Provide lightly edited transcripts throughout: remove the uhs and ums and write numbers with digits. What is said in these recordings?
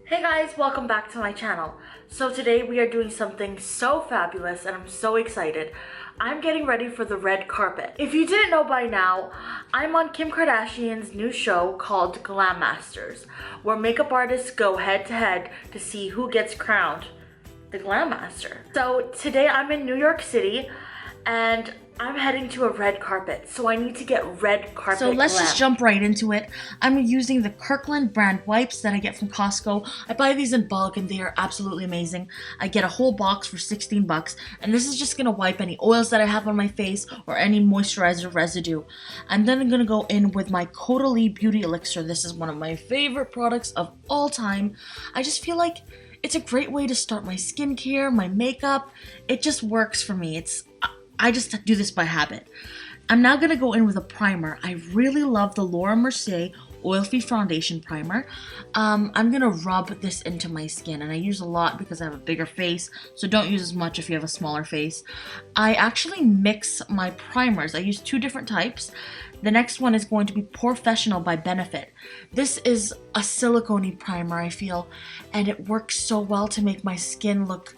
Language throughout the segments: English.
Hey guys, welcome back to my channel. So today we are doing something so fabulous and I'm so excited. I'm getting ready for the red carpet. If you didn't know by now, I'm on Kim Kardashian's new show called Glam Masters, where makeup artists go head to head to see who gets crowned the Glam Master. So today I'm in New York City and I'm heading to a red carpet, so I need to get red carpet So let's glam. just jump right into it. I'm using the Kirkland brand wipes that I get from Costco. I buy these in bulk and they are absolutely amazing. I get a whole box for 16 bucks, and this is just gonna wipe any oils that I have on my face or any moisturizer residue. And then I'm gonna go in with my Caudalie Beauty Elixir. This is one of my favorite products of all time. I just feel like it's a great way to start my skincare, my makeup. It just works for me. I just do this by habit. I'm now going to go in with a primer. I really love the Laura Mercier Oil-Free Foundation Primer. I'm going to rub this into my skin, and I use a lot because I have a bigger face, so don't use as much if you have a smaller face. I actually mix my primers. I use two different types. The next one is going to be Porefessional by Benefit. This is a silicone-y primer, I feel, and it works so well to make my skin look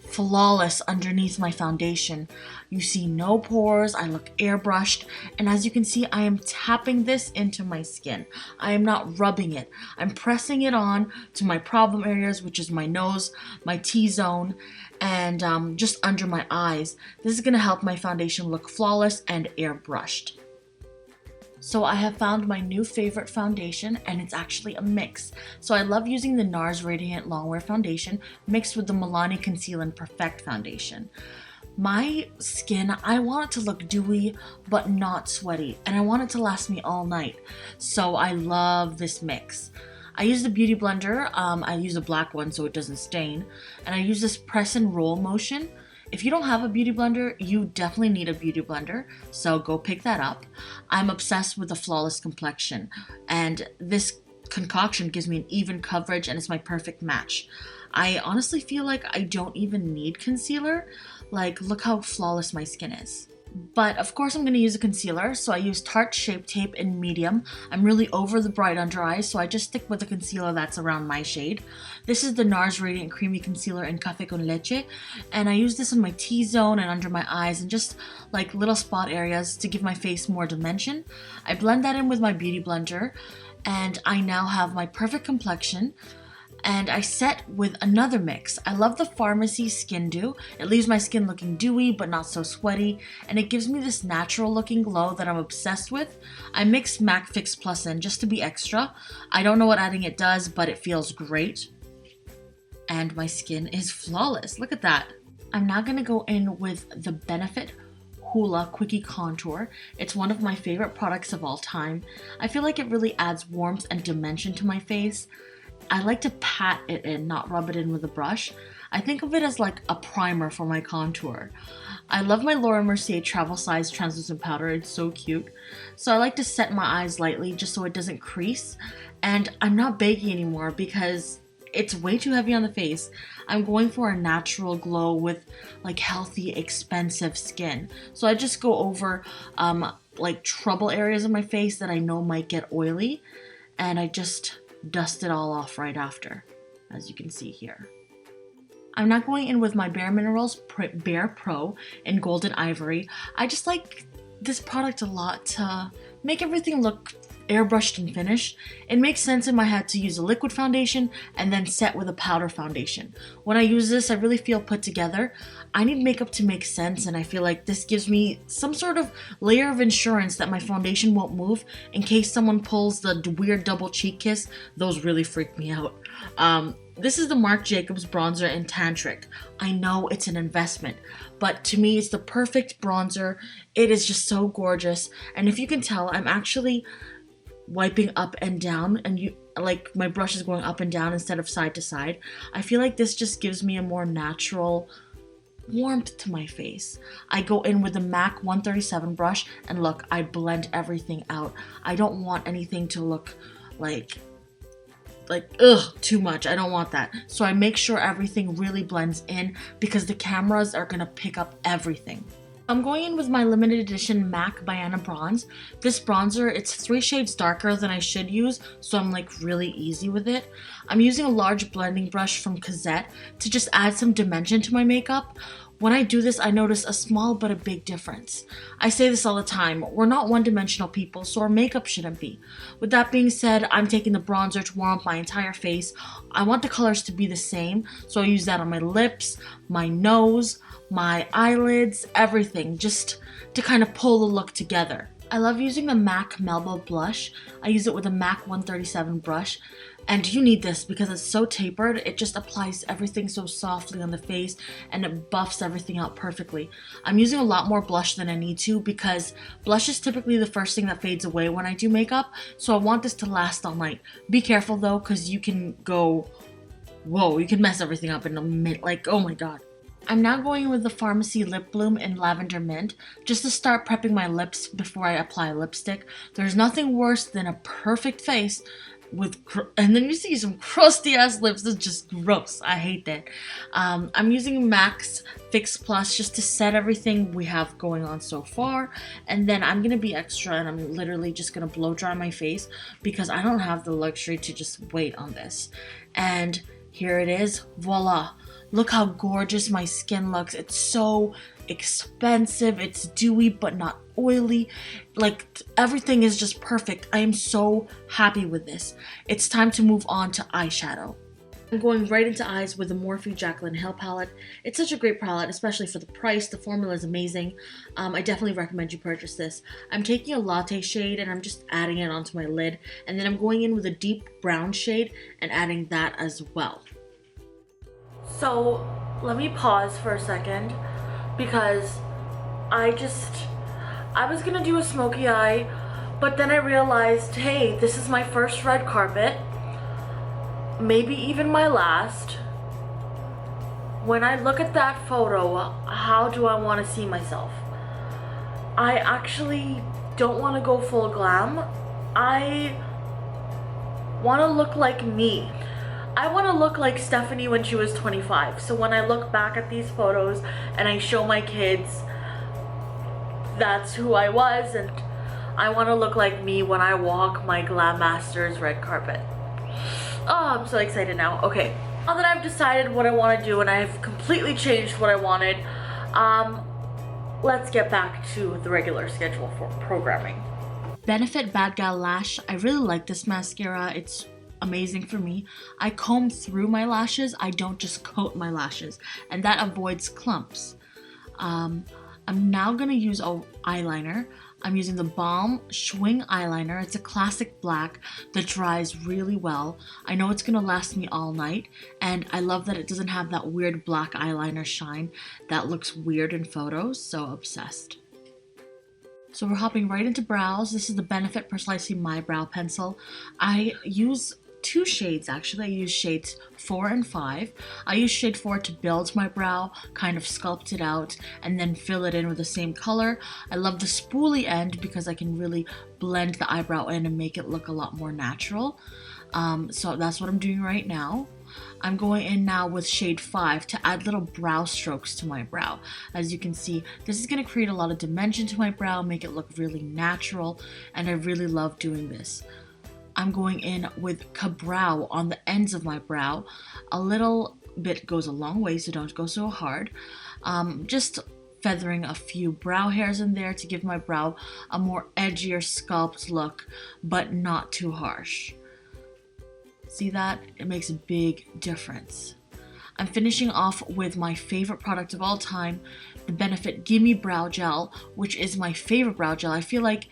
flawless underneath my foundation. You see no pores, I look airbrushed, and as you can see, I am tapping this into my skin. I am not rubbing it. I'm pressing it on to my problem areas, which is my nose, my T-zone, and just under my eyes. This is going to help my foundation look flawless and airbrushed. So I have found my new favorite foundation, and it's actually a mix. So I love using the NARS Radiant Longwear Foundation mixed with the Milani Conceal and Perfect Foundation. My skin, I want it to look dewy but not sweaty, and I want it to last me all night. So I love this mix. I use the Beauty Blender. I use a black one so it doesn't stain, and I use this press and roll motion. If you don't have a beauty blender, you definitely need a beauty blender, so go pick that up. I'm obsessed with a flawless complexion, and this concoction gives me an even coverage and it's my perfect match. I honestly feel like I don't even need concealer. Like, look how flawless my skin is. But of course I'm going to use a concealer, so I use Tarte Shape Tape in medium. I'm really over the bright under eyes, so I just stick with the concealer that's around my shade. This is the NARS Radiant Creamy Concealer in Café con Leche, and I use this in my T-zone and under my eyes and just like little spot areas to give my face more dimension. I blend that in with my Beauty Blender, and I now have my perfect complexion. And I set with another mix. I love the Pharmacy Skin Dew. It leaves my skin looking dewy but not so sweaty, and it gives me this natural looking glow that I'm obsessed with. I mix MAC Fix Plus in just to be extra. I don't know what adding it does, but it feels great. And my skin is flawless. Look at that. I'm now going to go in with the Benefit Hoola Quickie Contour. It's one of my favorite products of all time. I feel like it really adds warmth and dimension to my face. I like to pat it in, not rub it in with a brush. I think of it as like a primer for my contour. I love my Laura Mercier travel size translucent powder. It's so cute. So I like to set my eyes lightly just so it doesn't crease. And I'm not baking anymore because it's way too heavy on the face. I'm going for a natural glow with like healthy, expensive skin. So I just go over like trouble areas of my face that I know might get oily, and I just dust it all off right after, as you can see here. I'm not going in with my Bare Minerals Bare Pro in Golden Ivory. I just like this product a lot to make everything look airbrushed and finished. It makes sense in my head to use a liquid foundation and then set with a powder foundation. When I use this, I really feel put together. I need makeup to make sense, and I feel like this gives me some sort of layer of insurance that my foundation won't move in case someone pulls the weird double cheek kiss. Those really freak me out. This is the Marc Jacobs bronzer in Tantric. I know it's an investment, but to me it's the perfect bronzer. It is just so gorgeous, and if you can tell, I'm actually wiping up and down, and like my brush is going up and down instead of side to side. I feel like this just gives me a more natural warmth to my face. I go in with the MAC 137 brush, and look, I blend everything out. I don't want anything to look like too much. I don't want that. So I make sure everything really blends in because the cameras are gonna pick up everything. I'm going in with my limited edition MAC Bayana Bronze. This bronzer, it's 3 shades darker than I should use, so I'm like really easy with it. I'm using a large blending brush from Cosette to just add some dimension to my makeup. When I do this, I notice a small but a big difference. I say this all the time, we're not one-dimensional people, so our makeup shouldn't be. With that being said, I'm taking the bronzer to warm up my entire face. I want the colors to be the same, so I use that on my lips, my nose, my eyelids, everything, just to kind of pull the look together. I love using the MAC Melba blush. I use it with a MAC 137 brush. And you need this because it's so tapered, it just applies everything so softly on the face and it buffs everything out perfectly. I'm using a lot more blush than I need to because blush is typically the first thing that fades away when I do makeup, so I want this to last all night. Be careful though, because you can go, whoa, you can mess everything up in a minute, like, oh my god. I'm now going with the Pharmacy Lip Bloom in Lavender Mint, just to start prepping my lips before I apply lipstick. There's nothing worse than a perfect face and then you see some crusty ass lips. It's just gross. I hate that. I'm using MAC's Fix Plus just to set everything we have going on so far, and then I'm gonna be extra and I'm literally just gonna blow dry my face because I don't have the luxury to just wait on this. And here it is. Voila. Look how gorgeous my skin looks. It's so expensive. It's dewy but not oily. Like, everything is just perfect. I am so happy with this. It's time to move on to eyeshadow. I'm going right into eyes with the Morphe Jaclyn Hill palette. It's such a great palette, especially for the price. The formula is amazing. I definitely recommend you purchase this. I'm taking a latte shade and I'm just adding it onto my lid. And then I'm going in with a deep brown shade and adding that as well. So let me pause for a second because I was gonna do a smoky eye, but then I realized, hey, this is my first red carpet, maybe even my last. When I look at that photo, how do I want to see myself? I actually don't want to go full glam. I want to look like me. I want to look like Stephanie when she was 25. So when I look back at these photos and I show my kids, that's who I was, and I want to look like me when I walk my Glam Masters red carpet. Oh, I'm so excited now. Okay, now that I've decided what I want to do and I've completely changed what I wanted, let's get back to the regular schedule for programming. Benefit Bad Gal Lash. I really like this mascara. It's amazing for me. I comb through my lashes. I don't just coat my lashes, and that avoids clumps. I'm now gonna use an eyeliner. I'm using the Balm Schwing eyeliner. It's a classic black that dries really well. I know it's gonna last me all night, and I love that it doesn't have that weird black eyeliner shine that looks weird in photos. So obsessed. So we're hopping right into brows. This is the Benefit Precisely My Brow Pencil. I use 2 shades actually. I use shades 4 and 5. I use shade 4 to build my brow, kind of sculpt it out, and then fill it in with the same color. I love the spoolie end because I can really blend the eyebrow in and make it look a lot more natural. So that's what I'm doing right now. I'm going in now with shade 5 to add little brow strokes to my brow. As you can see, this is going to create a lot of dimension to my brow, make it look really natural, and I really love doing this. I'm going in with Ka-Brow on the ends of my brow. A little bit goes a long way, so don't go so hard. Just feathering a few brow hairs in there to give my brow a more edgier sculpt look, but not too harsh. See that? It makes a big difference. I'm finishing off with my favorite product of all time, the Benefit Gimme Brow Gel, which is my favorite brow gel. I feel like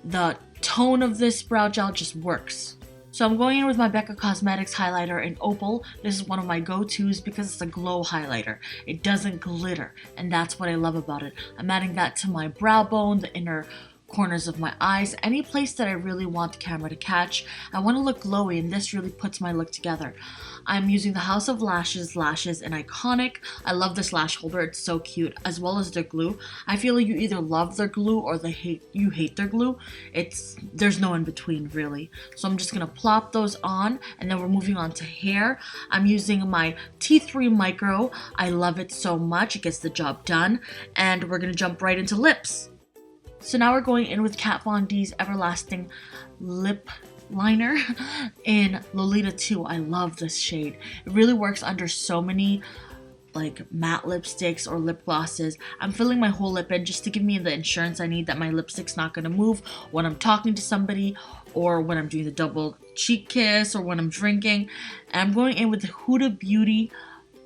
the tone of this brow gel just works. So I'm going in with my Becca Cosmetics highlighter in Opal. This is one of my go-tos because it's a glow highlighter. It doesn't glitter, and that's what I love about it. I'm adding that to my brow bone, the inner corners of my eyes, any place that I really want the camera to catch. I want to look glowy, and this really puts my look together. I'm using the House of Lashes lashes in Iconic. I love this lash holder, it's so cute, as well as their glue. I feel like you either love their glue or you hate their glue. There's no in between really. So I'm just gonna plop those on, and then we're moving on to hair. I'm using my T3 Micro. I love it so much, it gets the job done. And we're gonna jump right into lips. So now we're going in with Kat Von D's Everlasting Lip Liner in Lolita 2. I love this shade. It really works under so many like matte lipsticks or lip glosses. I'm filling my whole lip in just to give me the insurance I need that my lipstick's not going to move when I'm talking to somebody, or when I'm doing the double cheek kiss, or when I'm drinking. And I'm going in with the Huda Beauty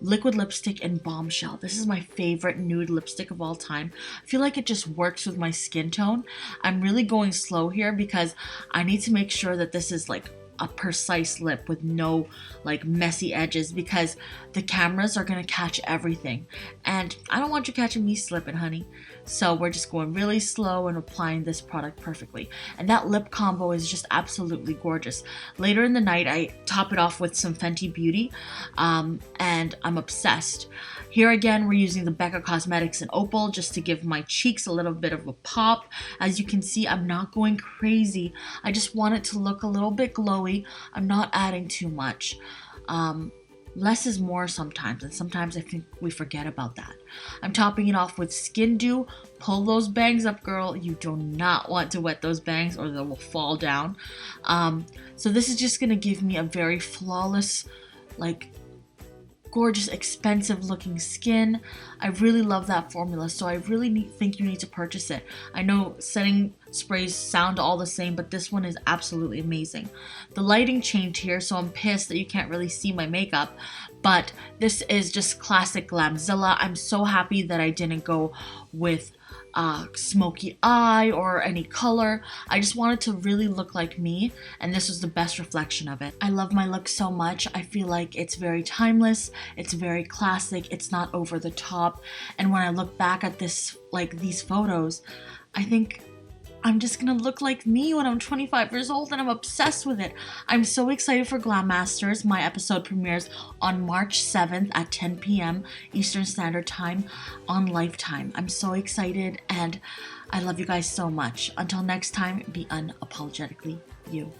liquid lipstick in Bombshell. This is my favorite nude lipstick of all time. I feel like it just works with my skin tone. I'm really going slow here because I need to make sure that this is like a precise lip with no like messy edges, because the cameras are gonna catch everything, and I don't want you catching me slipping, honey. So we're just going really slow and applying this product perfectly. And that lip combo is just absolutely gorgeous. Later in the night, I top it off with some Fenty Beauty, and I'm obsessed. Here again, we're using the Becca Cosmetics in Opal just to give my cheeks a little bit of a pop. As you can see, I'm not going crazy. I just want it to look a little bit glowy. I'm not adding too much. Less is more sometimes, and sometimes I think we forget about that. I'm topping it off with Skin Dew. Pull those bangs up, girl. You do not want to wet those bangs or they will fall down. So this is just going to give me a very flawless, like, gorgeous, expensive looking skin. I really love that formula, so I really think you need to purchase it. I know setting sprays sound all the same, but this one is absolutely amazing. The lighting changed here, so I'm pissed that you can't really see my makeup, but this is just classic GLAMZILLA. I'm so happy that I didn't go with smoky eye or any color. I just wanted to really look like me, and this was the best reflection of it. I love my look so much. I feel like it's very timeless, it's very classic, it's not over the top, and when I look back at this, like these photos, I think I'm just gonna look like me when I'm 25 years old, and I'm obsessed with it. I'm so excited for Glam Masters. My episode premieres on March 7th at 10 p.m. Eastern Standard Time on Lifetime. I'm so excited, and I love you guys so much. Until next time, be unapologetically you.